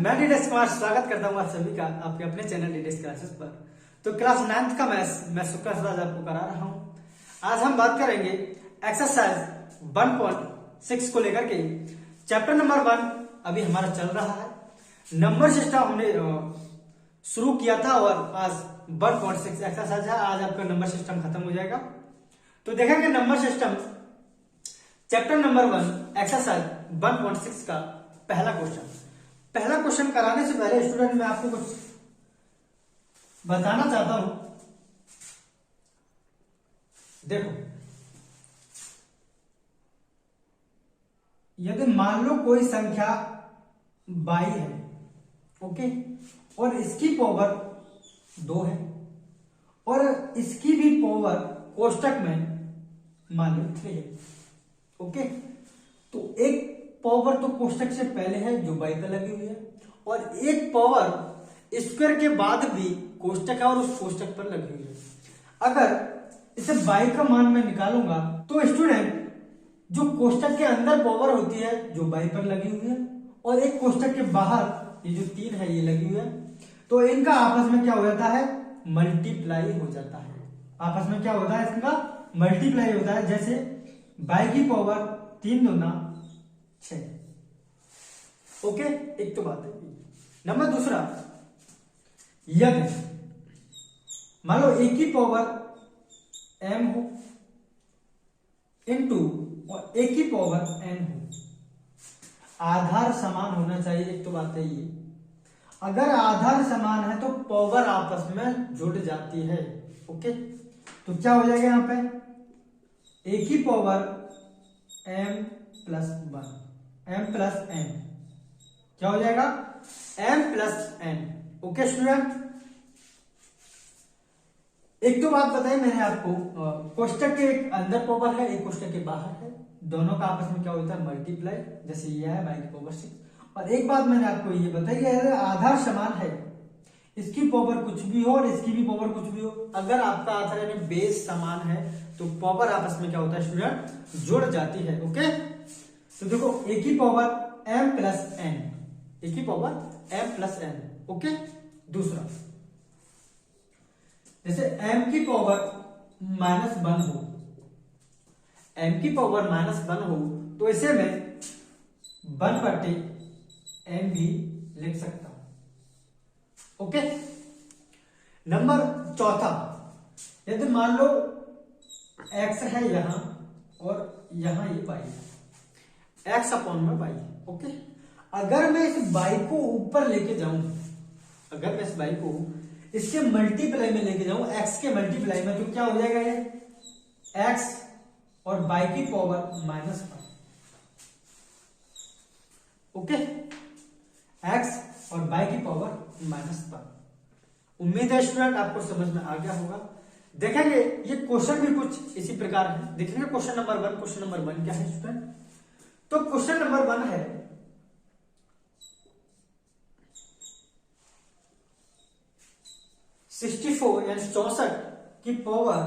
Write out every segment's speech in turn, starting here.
मैं डीडेस कुमार स्वागत करता हूँ आप सभी का आपके अपने चैनल डीडेस क्लासेस पर। तो क्लास 9th का मैथ्स मैं शुक्ला सराज आपको करा रहा हूँ। आज हम बात करेंगे एक्सरसाइज 1.6 को लेकर के। चैप्टर नंबर 1 अभी हमारा चल रहा है। नंबर सिस्टम हमने शुरू किया था और आज 1.6 एक्सरसाइज है। आज आपका नंबर सिस्टम खत्म हो जाएगा। तो देखेंगे number system chapter number 1 exercise 1.6 का पहला क्वेश्चन कराने से पहले स्टूडेंट मैं आपको कुछ बताना चाहता हूं। देखो, यदि मान लो कोई संख्या 22 है, ओके, और इसकी पावर 2 है और इसकी भी पावर कोष्टक में मान लो 3 है, ओके। तो एक पावर तो कोष्टक से पहले है जो बाई पे लगी हुई है और एक पावर स्क्वायर के बाद भी कोष्टक है और उस कोष्टक पर लगी हुई है। अगर इसे बाई का मान मैं निकालूंगा तो स्टूडेंट जो कोष्टक के अंदर पावर होती है जो बाई पर लगी हुई है और एक कोष्टक के बाहर ये जो 3 है ये लगी हुई है, तो इनका आपस में क्या हो जाता है, मल्टीप्लाई हो जाता है। आपस में क्या होता है, इसका मल्टीप्लाई होता है। जैसे बाई की पावर 3 दूना 6, ओके। एक तो बात है। नंबर दूसरा, यदि मान लो ए की पावर m हो इनटू और ए की पावर n हो, आधार समान होना चाहिए। एक तो बात है ये, अगर आधार समान है तो पावर आपस में जुड़ जाती है, ओके। तो क्या हो जाएगा यहां पे, ए की power m plus 1 m plus n, क्या हो जाएगा, m plus n, okay student. एक तो बात बताई मैंने आपको, कोष्टक के एक अंदर पावर है एक कोष्टक के बाहर है, दोनों का आपस में क्या होता है, मल्टीप्लाई। जैसे ये है बाई की पावर 6। और एक बात मैंने आपको ये बताई कि अगर आधार समान है, इसकी पावर कुछ भी हो और इसकी भी पावर कुछ भी हो, अगर आपका आधार यानी बेस समान है तो पावर आपस में क्या होता है स्टूडेंट, जुड़ जाती है, ओके। तो देखो ए की पावर m प्लस n, ए की power m plus n, okay. दूसरा, जैसे m की पावर -1 हो, m की पावर -1 हो तो इसे मैं 1/m भी लिख सकता हूं, ओके। नंबर चौथा, यदि मान लो x है यहां और यहां ये y है, x अपॉन में y है, ओके। अगर मैं इस y को ऊपर लेके जाऊं, अगर मैं इस y को इसके मल्टीप्लाई में लेके जाऊं, x के मल्टीप्लाई में, तो क्या हो जाएगा ये x और y की पावर -1, ओके। x और y की पावर -1। उम्मीद है स्टूडेंट आपको समझ में आ गया होगा। देखेंगे ये क्वेश्चन भी कुछ इसी प्रकार है। देखेंगे क्वेश्चन नंबर 1। क्वेश्चन नंबर 1 क्या है स्टूडेंट, तो क्वेश्चन नंबर 1 है 64 यानी 64 की पावर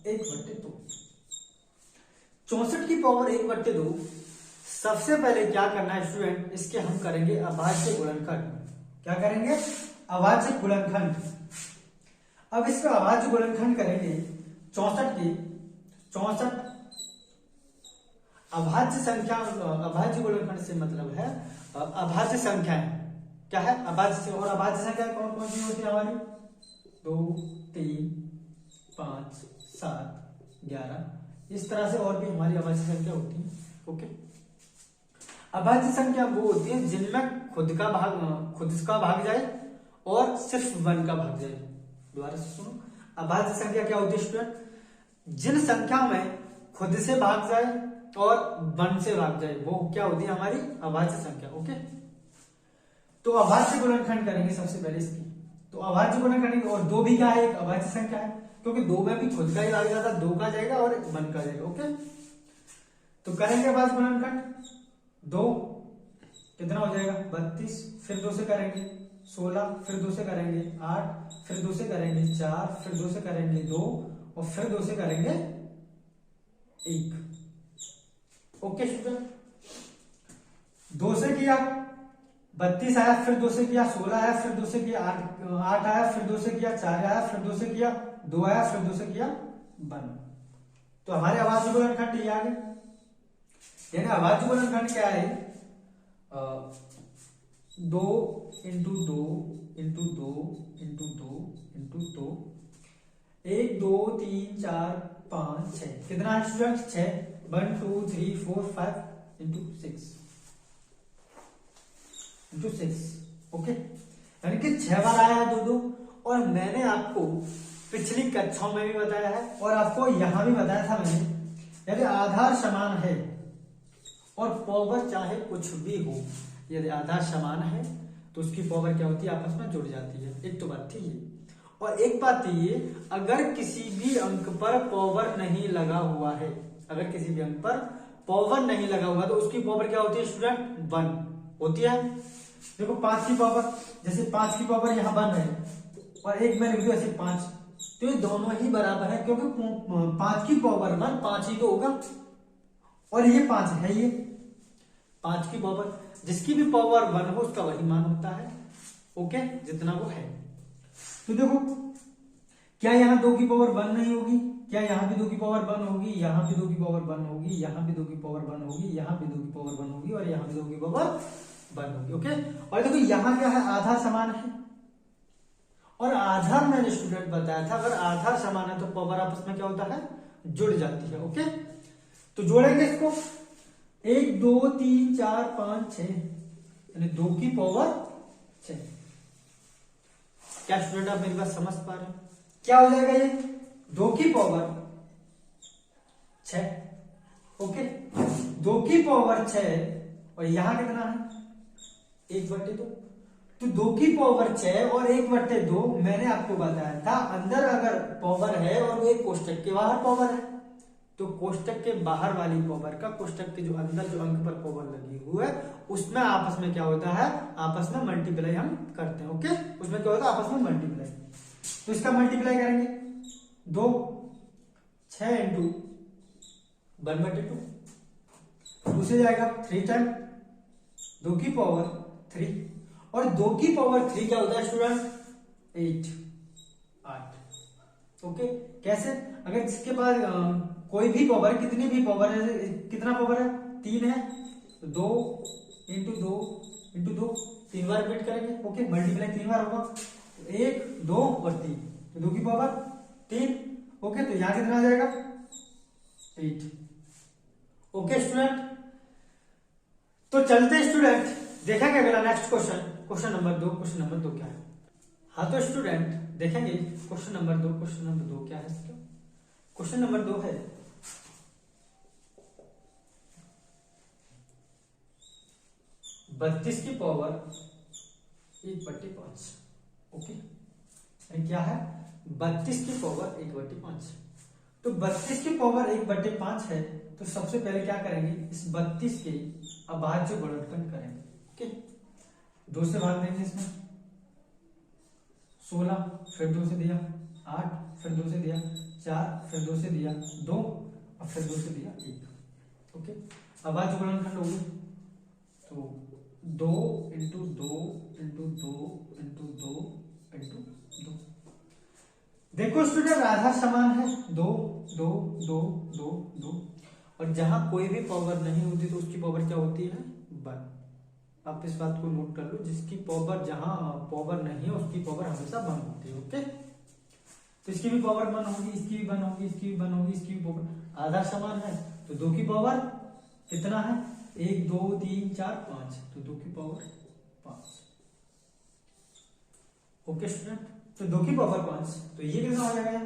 1/2। 64 की पावर 1/2। सबसे पहले क्या करना है स्टूडेंट, इसके हम करेंगे अभाज्य गुणनखंड। क्या करेंगे, अभाज्य गुणनखंड। अब इसका अभाज्य गुणनखंड करेंगे 64 की 64 अभाज्य संख्या। अभाज्य गुणनखंड से मतलब है अभाज्य संख्याएं। क्या है, अभाज्य। और अभाज्य संख्या कौन कौन सी होती है हमारी, 2 3 5 7 11, इस तरह से और भी हमारी अभाज्य संख्या होती है, ओके। अभाज्य संख्या वो होती है जिनमें खुद का भाग जाए और सिर्फ 1 का भाग जाए। दोबारा से सुनो, अभाज्य संख्या क्या होती है स्टूडेंट, जिन संख्याओं में खुद से भाग जाए और 1 से भाग जाए, वो क्या होती है हमारी अभाज्य संख्या, ओके। तो अभाज्य गुणनखंड करेंगे सबसे पहले इसकी। तो अभाज्य गुणनखंड, और 2 भी क्या है, एक अभाज्य संख्या है, क्योंकि 2 में भी खुद का ही भाग जाता, 2 का जाएगा और 1 का जाएगा, ओके। तो करेंगे अभाज्य गुणनखंड। 2 कितना हो जाएगा, 32, फिर 2 से करेंगे 16, फिर 2 से करेंगे 8, फिर 2 से करेंगे 4, फिर 2 से करेंगे 2 और फिर 2 से करेंगे 1, ओके स्टूडेंट। 2 से किया 32 आया, फिर 2 से किया, 16 आया, फिर 2 से किया, 8 आया, फिर 2 से किया, 4 आया, फिर 2 से किया, 2 आया, फिर 2 से किया 1। तो हमारे अभाज्य गुणनखंड ये आ गए। यानी अभाज्य गुणनखंड क्या है? 2 इंटू 2 इंटू 2 इंटू 2 इंटू 2, 1 2 3 4 5 6। कितना है स्टूडेंट? 6। 1 2 3 4 5 into 6 into 6। ओके, यानी कि 6 बार आया है 2 2। और मैंने आपको पिछली कक्षाओं में भी बताया है और आपको यहां भी बताया था मैंने, यदि आधार समान है और पावर चाहे कुछ भी हो, यदि आधार समान है तो उसकी पावर क्या होती है? आपस में जुड़ जाती है। एक तो बात थी ये। और एक बात ये, अगर किसी भी अंक पर पावर नहीं लगा हुआ है, अगर किसी भी अंक पर पावर नहीं लगा हुआ तो उसकी पावर क्या होती है स्टूडेंट? 1 होती है। देखो 5 की पावर, जैसे 5 की पावर यहाँ 1 है और एक में लिख दो ऐसे 5, तो ये दोनों ही बराबर है, क्योंकि 5 की पावर 1 5 ही तो होगा और ये 5 है। ये 5 की पावर, जिसकी भी पावर 1 हो उसका वही मान होता है। ओके, जितना वो है। तो देखो, क्या यहाँ 2 की पावर 1 नहीं होगी? क्या यहाँ भी 2 की पावर 1 होगी? यहाँ भी 2 की पावर 1 होगी, यहाँ भी 2 की पावर 1 होगी, यहाँ भी 2 की पावर 1 होगी और यहाँ भी 2 की पावर 1 होगी। ओके, और देखो यहाँ क्या है? आधार समान है। और आधार मैंने स्टूडेंट बताया था, अगर आधार समान है तो पावर आपस में क्या होता है? जुड़ जाती है। ओके, तो जोड़ेंगे इसको। 1 2 3 4 5 6, यानी 2 की पावर 6। क्या स्टूडेंट आप मेरी बात समझ पा रहे हैं? क्या हो जाएगा ये? 2 की पावर 6। ओके, 2 की पावर 6 और यहां कितना है? 1/2। तो 2 की पावर 6 और 1/2 मैंने आपको बताया था, अंदर अगर पावर है और वो एक कोष्टक के बाहर पावर है, तो कोष्टक के बाहर वाली पावर का कोष्टक के जो अंदर जो अंक पर पावर लगी हुई है उसमें आपस में क्या होता है? आपस में मल्टीप्लाई हम करते हैं। ओके, उसमें क्या होता है? आपस में मल्टीप्लाई। तो इसका मल्टीप्लाई करेंगे 2 6 इंटू 1/2, दूसरे जाएगा 3 टाइम 2 की पावर 3, और 2 की पावर 3 क्या होता है स्टूडेंट? 8। ओके, कैसे? अगर जिसके पास कोई भी पावर, कितनी भी पावर है, कितना पावर है? 3 है, तो 2 इंटू 2 इंटू 2, 3 बार रिपीट करेंगे। ओके, मल्टीप्लाई 3 बार होगा, 1 2 और 3, तो 2 की पावर 3। ओके, तो यहां कितना आ जाएगा? 8। ओके स्टूडेंट, तो चलते स्टूडेंट, देखेंगे अगला next question, question number 2। Question number 2 क्या है? हाँ तो स्टूडेंट देखेंगे क्वेश्चन नंबर 2। क्वेश्चन नंबर 2 क्या है इसका? क्वेश्चन नंबर 2 है 32 की पावर 1/5। ओके, क्या है? 32 की पावर 1/5। तो 32 की पावर 1/5 है, तो सबसे पहले क्या करेंगे? इस 32 के अभाज्य गुणनखंड करेंगे। ओके, 2 से भाग देंगे इसमें, 16, फिर 2 से दिया 8, फिर 2 से दिया 4, फिर 2 से दिया 2 और फिर 2 से दिया 1। ओके, अभाज्य गुणनखंड हो गए, तो 2 इंटू 2 इंटू 2 इंटू 2 इंटू 2। देखो स्टूडेंट, आधार समान है, 2 2 2 2 2, और जहां कोई भी पावर नहीं होती तो उसकी पावर क्या होती है? 1। आप इस बात को नोट कर लो, जिसकी पावर, जहां पावर नहीं है उसकी पावर हमेशा 1 होती है। ओके, तो इसकी भी पावर 1 होगी, इसकी भी 1 होगी, इसकी भी 1 होगी, इसकी भी पावर। आधार समान है तो 2 की पावर कितना है? 1 2 3 4 5, तो 2 की पावर 5। ओके स्टूडेंट, तो 2 की पावर 5, तो ये कितना हो जाएगा?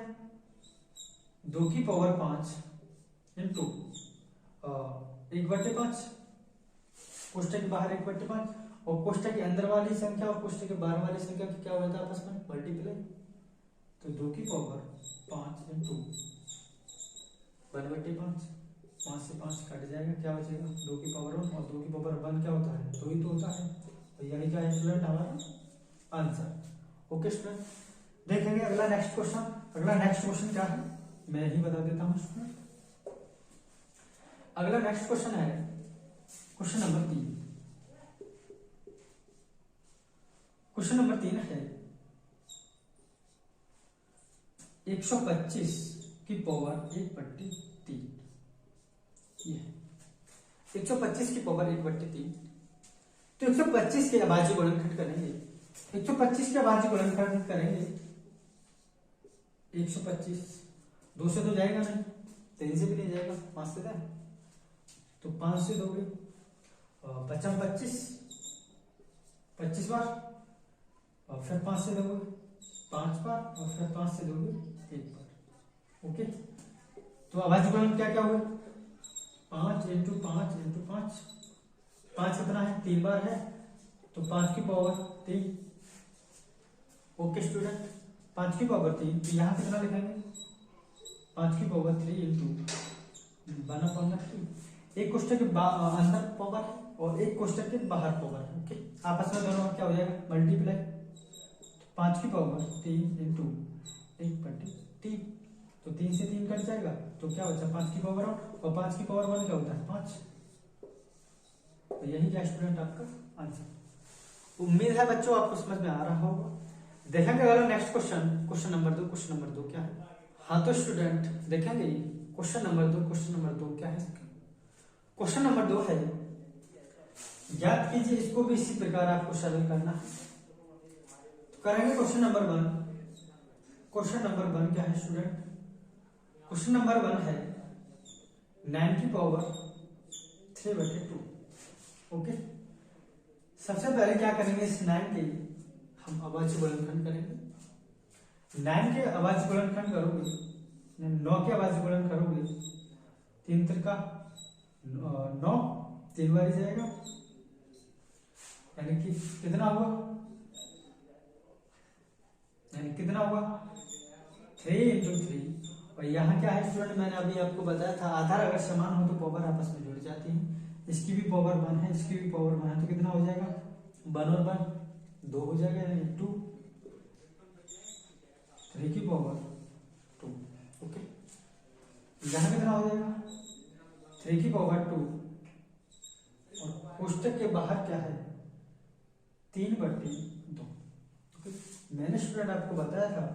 2 की पावर 5 इंटू 1/5, कोष्टक के बाहर 1/5, और कोष्टक के अंदर वाली संख्या और कोष्टक के बाहर वाली संख्या की क्या होता है आपस में? मल्टीप्लाई। तो 2 की पावर 5 इंटू 1/5, 5 से 5 कट जाएगा, क्या बचेगा? 2 की पावर 1, और 2 की पावर 1 क्या होता है? 2 ही तो होता है, तो यही क्या है स्टूडेंट हमारा आंसर। ओके स्टूडेंट, देखेंगे अगला नेक्स्ट क्वेश्चन। अगला नेक्स्ट क्वेश्चन क्या है मैं ही बता देता हूं स्टूडेंट। अगला नेक्स्ट क्वेश्चन है क्वेश्चन नंबर 3। क्वेश्चन नंबर 3 है 125 की पावर 1/3। ये 125 की पावर 1/3। तो 125 के अभाज्य गुणनखंड करेंगे। 125 के अभाज्य गुणनखंड करेंगे। 125 2 से तो जाएगा नहीं, 3 से भी नहीं जाएगा, 5 से जाए तो 5 से दोगे 25 25 बार, और फिर 5 से दोगे 5 बार, और फिर 5 से दोगे 1 बार। ओके, तो अभाज्य गुणन क्या क्या हुए? 5 × 5 × 5। 5 कितना है? 3 बार है, तो 5 की पावर 3। ओके स्टूडेंट, 5 की पावर 3, तो यहाँ कितना लिखेंगे? 5 की पावर 3 × 1/3। एक कोष्टक के अंदर पावर है और एक कोष्टक के बाहर पावर है। ओके, आपस में दोनों क्या हो जाएगा? मल्टीप्लाई। 5 की पावर 3 × 1/3, तो 3 से 3 कट जाएगा, तो क्या बचा? 5 की पावर 8, और 5 की पावर 1 क्या होता है? 5। तो यही क्या स्टूडेंट आपका आंसर। उम्मीद है बच्चों आपको समझ में आ रहा होगा। देखेंगे अगला next question, question number 2। Question number 2 क्या है? हाँ तो स्टूडेंट देखेंगे क्वेश्चन नंबर 2। क्वेश्चन नंबर 2 क्या है? क्वेश्चन नंबर 2 है, याद कीजिए, इसको भी इसी प्रकार आपको सरल करना है। तो करेंगे क्वेश्चन नंबर 1। क्वेश्चन नंबर 1 क्या है स्टूडेंट? क्वेश्चन नंबर 1 है 9 की पावर 3/2। ओके, सबसे पहले क्या करेंगे? इस 9 के हम अभाज्य गुणनखंड करेंगे। 9 के अभाज्य गुणनखंड करोगे, 9 के अभाज्य गुणन करोगे, 3 त्रिका 9, 3 बार जाएगा, यानी कि कितना हुआ? यानी कितना हुआ? 3 × 3। और यहाँ क्या है स्टूडेंट? मैंने अभी आपको बताया था, आधार अगर समान हो तो पावर आपस में जुड़ जाती है। इसकी भी पावर 1 है, इसकी भी पावर 1 है, तो कितना हो जाएगा? 1 और 1 2 हो जाएगा, यानी 2। 3 की पावर 2। ओके, यहाँ कितना हो जाएगा? 3 की पावर 2, और कोष्टक के बाहर क्या है? 3/2। ओके, मैंने स्टूडेंट आपको बताया था,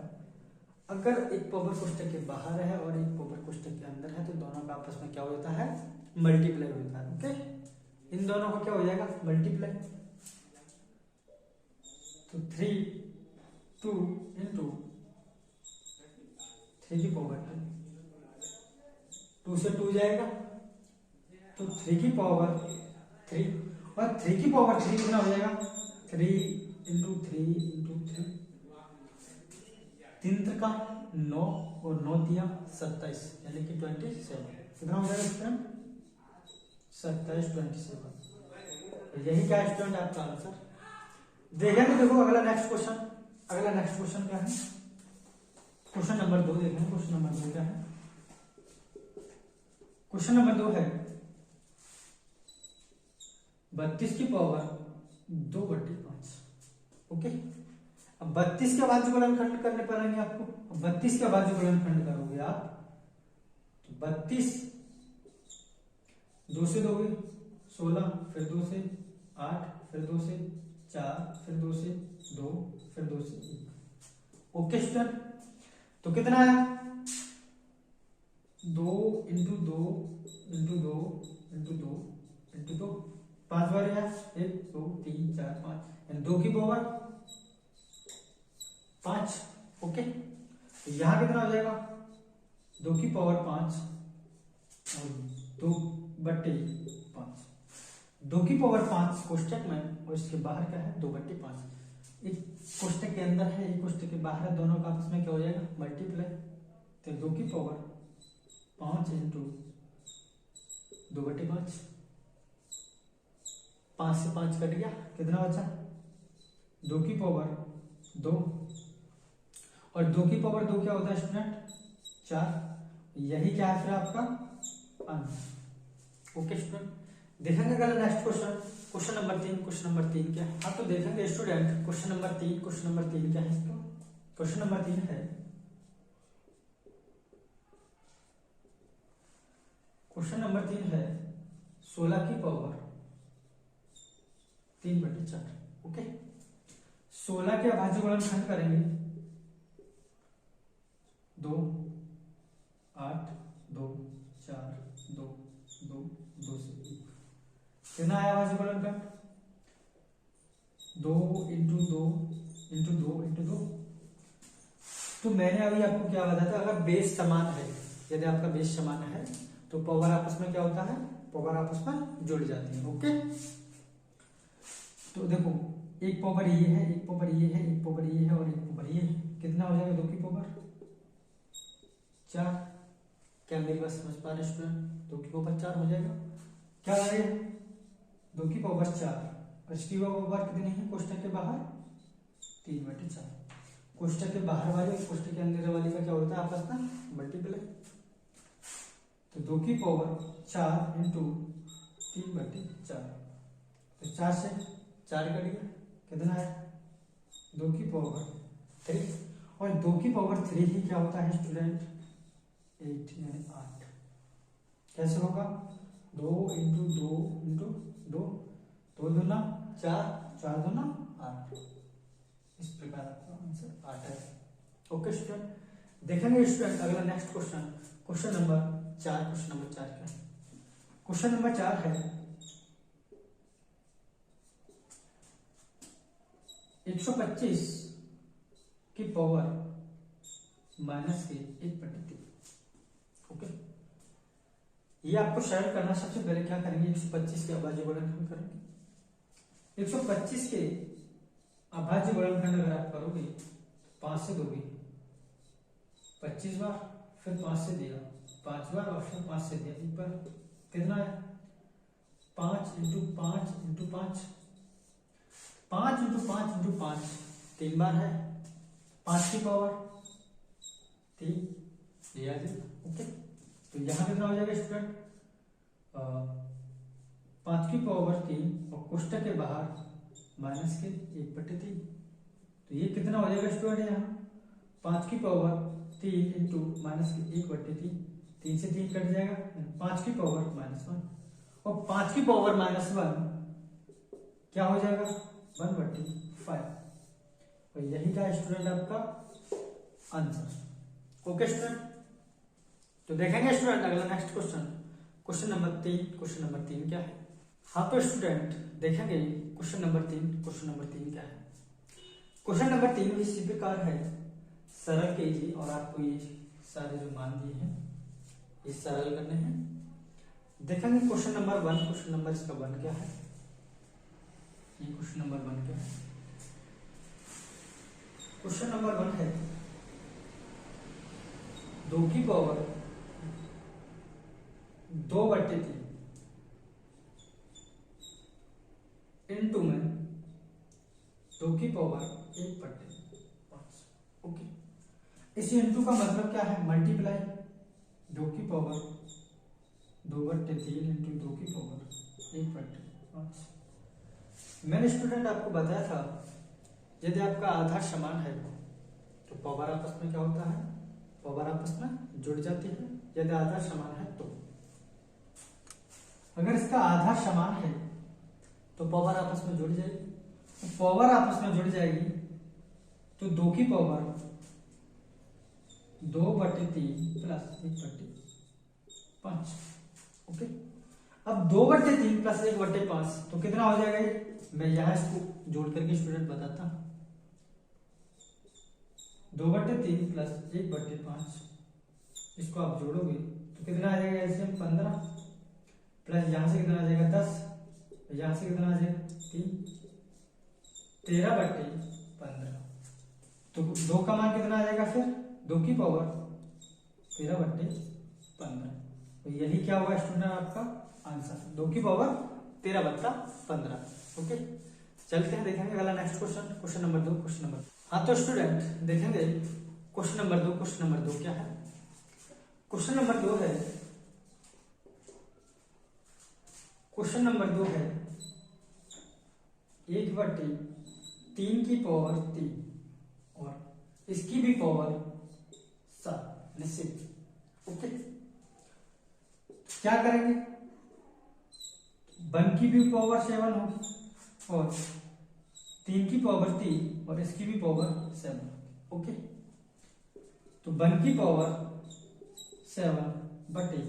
अगर एक पावर कोष्टक के बाहर है और एक पावर कोष्टक के अंदर है, तो दोनों का आपस में क्या हो जाता है? मल्टीप्लाई हो जाता है। ओके, इन दोनों का क्या हो जाएगा? मल्टीप्लाई। तो 3 2 × 3 की पावर 2 से 2 जाएगा, तो 3 की पावर 3, और 3 की पावर 3 कितना हो जाएगा? 3 × 3 × 3, 3 त्रिका 9, और 9 दिया 27, यानी कि 27। कितना हो जाएगा स्टूडेंट? 27 27। यही क्या स्टूडेंट आपका आंसर। देखेंगे, देखो अगला नेक्स्ट क्वेश्चन। अगला नेक्स्ट क्वेश्चन क्या है? क्वेश्चन नंबर 2 देखेंगे। क्वेश्चन नंबर 2 क्या है? क्वेश्चन नंबर 2 है 32 की पावर 2/5। ओके, अब 32 के अभाज्य गुणनखंड करने पड़ेंगे आपको। 32 के अभाज्य गुणनखंड करोगे आप, तो 32 2 से दोगे 16, फिर 2 से 8, फिर 2 से 4, फिर 2 से 2, फिर 2 से 1। ओके स्टूडेंट, तो कितना है? 2 × 2 × 2 × 2 × 2, 5 बार है, 1 2 3 4 5, यानी 2 की पावर 5। ओके, तो यहां कितना हो जाएगा? 2 की पावर 5 और 2/5। 2 की पावर 5 कोष्टक में, और इसके बाहर क्या है? 2/5। एक कोष्टक के अंदर है, एक कोष्टक के बाहर है, दोनों का आपस में क्या हो जाएगा? मल्टीप्लाई। तो 2 की पावर 5 × 2/5, 5 से 5 कट गया, कितना बचा? 2 की पावर 2, और 2 की पावर 2 क्या होता है स्टूडेंट? 4। यही क्या है फिर आपका आंसर। ओके स्टूडेंट, देखेंगे अगला next question. Question number 3। Question number 3 क्या है? हाँ तो देखेंगे student question number 3। Question number 3 क्या है इसका? क्वेश्चन नंबर 3 है, क्वेश्चन नंबर 3 है 16 की पावर 3/4। ओके, 16 के अभाज्य गुणनखंड करेंगे 2 8 2 4 2 2 2 से 1 कितना आया अभाज्य गुणनखंड 2 इंटू 2 इंटू 2 इंटू 2। तो मैंने अभी आपको क्या बताया था, अगर बेस समान है, यदि आपका बेस समान है तो पावर आपस में क्या होता है, पावर आपस में जुड़ जाती है। ओके, तो देखो एक पावर ये है, एक पावर ये है, एक पावर ये है और एक पावर ये है, कितना हो जाएगा 2 की पावर 4। क्या मेरी बात समझ पा रहे स्टूडेंट, 2 की पावर 4 हो जाएगा। क्या आ रहा है 2 की पावर 4 और इसकी पावर कितनी है, कोष्टक के बाहर 3/4। कोष्टक के बाहर वाले और कोष्टक के अंदर वाले का क्या होता है आपस में मल्टीप्लाई। तो 2 की पावर 4 इंटू 3/4, तो 4 से 4 कट गया, कितना है 2 की पावर 3। और 2 की पावर 3 ही क्या होता है स्टूडेंट 8 यानी 8। कैसे होगा 2 इंटू 2 इंटू 2, 2 दूना 4, 4 दूना 8, इस प्रकार आपका आंसर 8 है। ओके स्टूडेंट, देखेंगे स्टूडेंट अगला next question, question number 4। Question number 4 क्या है, क्वेश्चन नंबर 4 है 125 की पावर माइनस के 1/3। ओके, ये आपको सरल करना, सबसे पहले क्या करेंगे 125 के अभाज्य गुणनखंड करेंगे। 125 के अभाज्य गुणनखंड अगर आप करोगे 5 से दोगे 25 बार, फिर 5 से दिया 5 बार और फिर 5 से दिया 1 बार, कितना है 5 इंटू 5 इंटू 5, 5 इंटू 5 इंटू 5 3 बार है, 5 की पावर 3 दिया जी। ओके, तो यहां कितना हो जाएगा स्टूडेंट 5 की पावर 3 और कोष्टक के बाहर माइनस के 1/3। तो ये कितना हो जाएगा स्टूडेंट, यहाँ 5 की पावर 3 इंटू माइनस के 1/3, 3 से 3 कट जाएगा, 5 की पावर -1 और 5 की पावर -1 क्या हो जाएगा 1/5। और यही का स्टूडेंट आपका आंसर। ओके स्टूडेंट, तो देखेंगे स्टूडेंट अगला next question, question number 3। Question number 3 क्या है, हाँ तो स्टूडेंट देखेंगे क्वेश्चन नंबर 3। क्वेश्चन नंबर 3 क्या है, क्वेश्चन नंबर 3 भी इसी प्रकार है, सरल कीजिए और आपको ये सारे जो मान दिए हैं ये सरल करने हैं। देखेंगे क्वेश्चन नंबर 1, क्वेश्चन नंबर इसका 1 क्या है, ये क्वेश्चन नंबर 1 क्या है, क्वेश्चन नंबर 1 है 2 की पावर 2/3 इंटू में 2 की पावर 1/5। ओके, इस इंटू का मतलब क्या है मल्टीप्लाई, 2 की पावर 2/3 इंटू 2 की पावर 1/5। मैंने स्टूडेंट आपको बताया था यदि आपका आधार समान है तो पावर आपस में क्या होता है, पावर आपस में जुड़ जाती है। यदि आधार समान है तो, अगर इसका आधार समान है तो पावर आपस में जुड़ जाएगी, तो पावर आपस में जुड़ जाएगी तो 2 की पावर 2/3 प्लस 1/5। ओके, अब 2/3 प्लस 1/5 तो कितना हो जाएगा ये, मैं यहां इसको जोड़ करके स्टूडेंट बताता हूं। 2/3 प्लस 1/5 इसको आप जोड़ोगे तो कितना आ जाएगा, एलसीएम 15 प्लस यहां से कितना आ जाएगा 10, यहां से कितना आ जाएगा 3, 13/15। तो 2 का मान कितना आ जाएगा फिर 2 की पावर 13/15। तो यही क्या होगा स्टूडेंट आपका आंसर, 2 की पावर 13/15। ओके, चलते हैं देखेंगे अगला next question, question number 2। Question number, हाँ तो स्टूडेंट देखेंगे क्वेश्चन नंबर 2। क्वेश्चन नंबर 2 क्या है, क्वेश्चन नंबर 2 है, क्वेश्चन नंबर 2 है 1/3 की पावर 3 और इसकी भी पावर 7 निश्चित। ओके, क्या करेंगे 1 की भी पावर 7 हो और 3 की पावर 3 और इसकी भी पावर 7। ओके, तो 1 की पावर 7 बटे,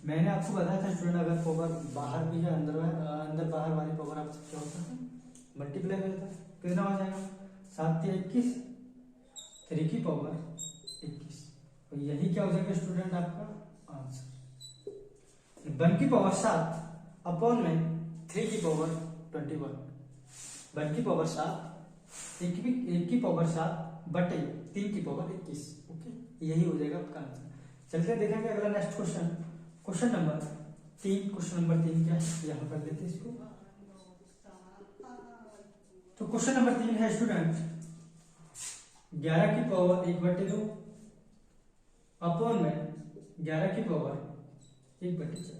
मैंने आपको बताया था स्टूडेंट अगर पावर बाहर भी है अंदर बाहर वाली पावर आपसे क्या होता है मल्टीप्लाई कर देता है। कितना हो जाएगा 7 या 21, 3 की पावर 21, तो यही क्या हो जाएगा स्टूडेंट आपका आंसर। 1 की पावर 7 अपॉन में 3 की पावर 21, 1 की पावर 7 1 की पावर 7 बटे 3 की पावर 21। ओके, यही हो जाएगा आपका आंसर। चलते देखेंगे अगला next question, question number 3। Question number 3 क्या है यहाँ कर देते हैं इसको। तो क्वेश्चन नंबर 3 है स्टूडेंट 11 की पावर 1/2 अपॉन में 11 की पावर 1/4।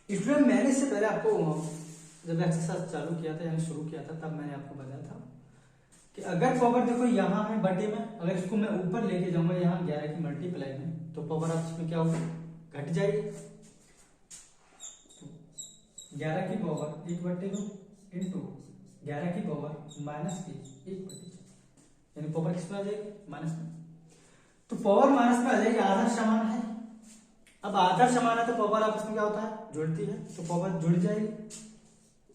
स्टूडेंट मैंने इससे पहले आपको जब एक्सरसाइज चालू किया था यानी शुरू किया था तब मैंने आपको बताया था कि अगर पावर देखो यहाँ है बटे में, अगर इसको मैं ऊपर लेके जाऊंगा यहाँ 11 की मल्टीप्लाई में तो पावर आप इसमें क्या होगा घट जाएगी। 11 की पावर 1/2 इंटू 11 की पावर -1/4 यानी पावर किसमें आ जाएगी माइनस में। तो पावर माइनस में आ जाएगी, आधार समान है। अब आधार समान है तो पावर आपस में क्या होता है जुड़ती है, तो पावर जुड़ जाएगी।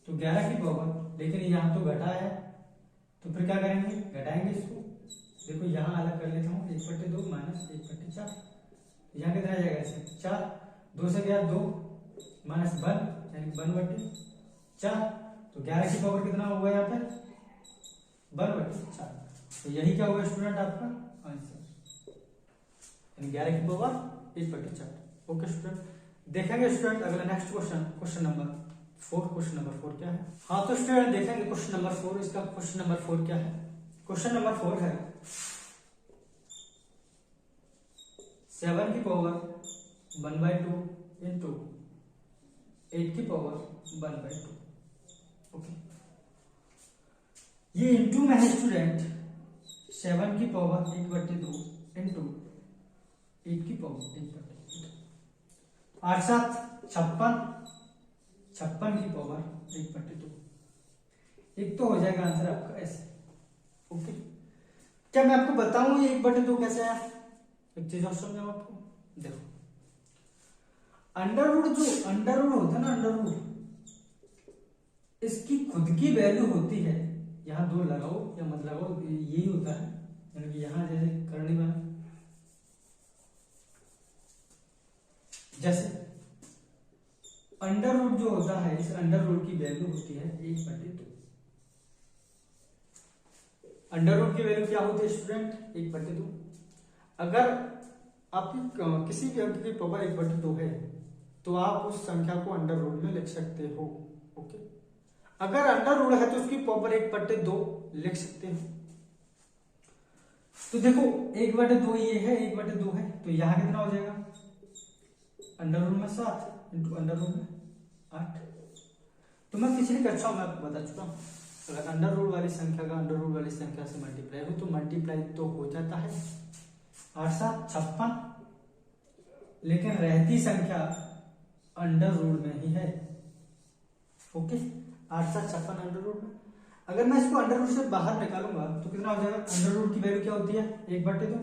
तो 11 की पावर, लेकिन यहाँ तो घटा है तो फिर क्या करेंगे घटाएंगे इसको। देखो यहाँ अलग कर लेता हूँ 1/2 -1/4, यहाँ कितना आ जाएगा ऐसे 4, 2 से गया 2 -1 यानी 1/4। तो 11 की पावर कितना होगा यहाँ पे 1/4। तो यही क्या होगा स्टूडेंट आपका आंसर, यानी 11 की पावर 1/4। ओके स्टूडेंट, देखेंगे स्टूडेंट अगला next question, question number 4। Question number 4 क्या है। हाँ तो स्टूडेंट देखेंगे क्वेश्चन नंबर 4। इसका क्वेश्चन नंबर 4 क्या है। क्वेश्चन नंबर 4 है 7 की पावर 1/2 इंटू 8 की पावर 1/2। ओके, ये इंटू में है स्टूडेंट 7 की पावर 1/2 इंटू 8 की पावर 1/2। 8 7 56, 56 की पावर 1/2। एक तो हो जाएगा आंसर आपका ऐसे। ओके, क्या मैं आपको बताऊं ये 1/2 कैसे है। एक चीज और समझाऊं आपको, देखो अंडर रूट होता है ना, अंडर रूट इसकी खुद की वैल्यू होती है। यहां 2 लगाओ या मत लगाओ यही होता है, यानी कि यहां जैसे करनी बना जैसे अंडर रूट जो होता है, इस अंडर रूट की वैल्यू होती है 1/2। अंडर रूट की वैल्यू क्या होती है स्टूडेंट 1/2। अगर आपकी किसी भी अंक की पावर 1/2 है तो आप उस संख्या को अंडर रूट में लिख सकते हो। ओके, अगर अंडर रूट है तो उसकी पावर 1/2 लिख सकते हो। तो देखो 1/2 ये है, 1/2 है, तो यहां कितना हो जाएगा अंडर रूट में 7 इंटू अंडर रूट में 8। तो मैं पिछली कक्षा में आपको बता चुका हूं, अगर अंडर रूट वाली संख्या का अंडर रूट वाली संख्या से मल्टीप्लाई हो तो मल्टीप्लाई तो हो जाता है। 8 7 56, लेकिन रहती संख्या अंडर रूट में ही है। ओके, 8 7 56 अंडर रूट में। अगर मैं इसको अंडर रूट से बाहर निकालूंगा तो कितना हो जाएगा, अंडर रूट की वैल्यू क्या होती है 1/2,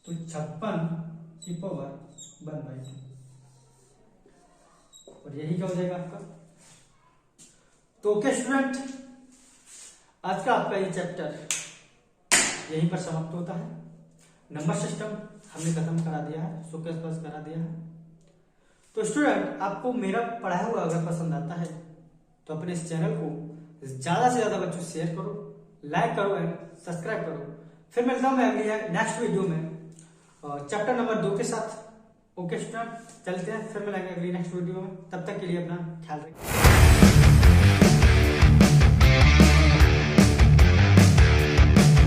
तो 56 की पावर 1/2, और यही क्या हो जाएगा आपका। तो ओके स्टूडेंट, आज का आपका ये चैप्टर यहीं पर समाप्त होता है। नंबर सिस्टम हमने खत्म करा दिया है, शोकेस पास करा दिया है। तो स्टूडेंट आपको मेरा पढ़ाया हुआ अगर पसंद आता है तो अपने इस चैनल को ज्यादा से ज्यादा बच्चों शेयर करो, लाइक करो एंड सब्सक्राइब करो। फिर मिलता हूं मैं अगली नेक्स्ट वीडियो में चैप्टर नंबर 2 के साथ। ओके स्टूडेंट, चलते हैं, फिर मिलेंगे अगली नेक्स्ट वीडियो में। तब तक के लिए अपना ख्याल रखिए।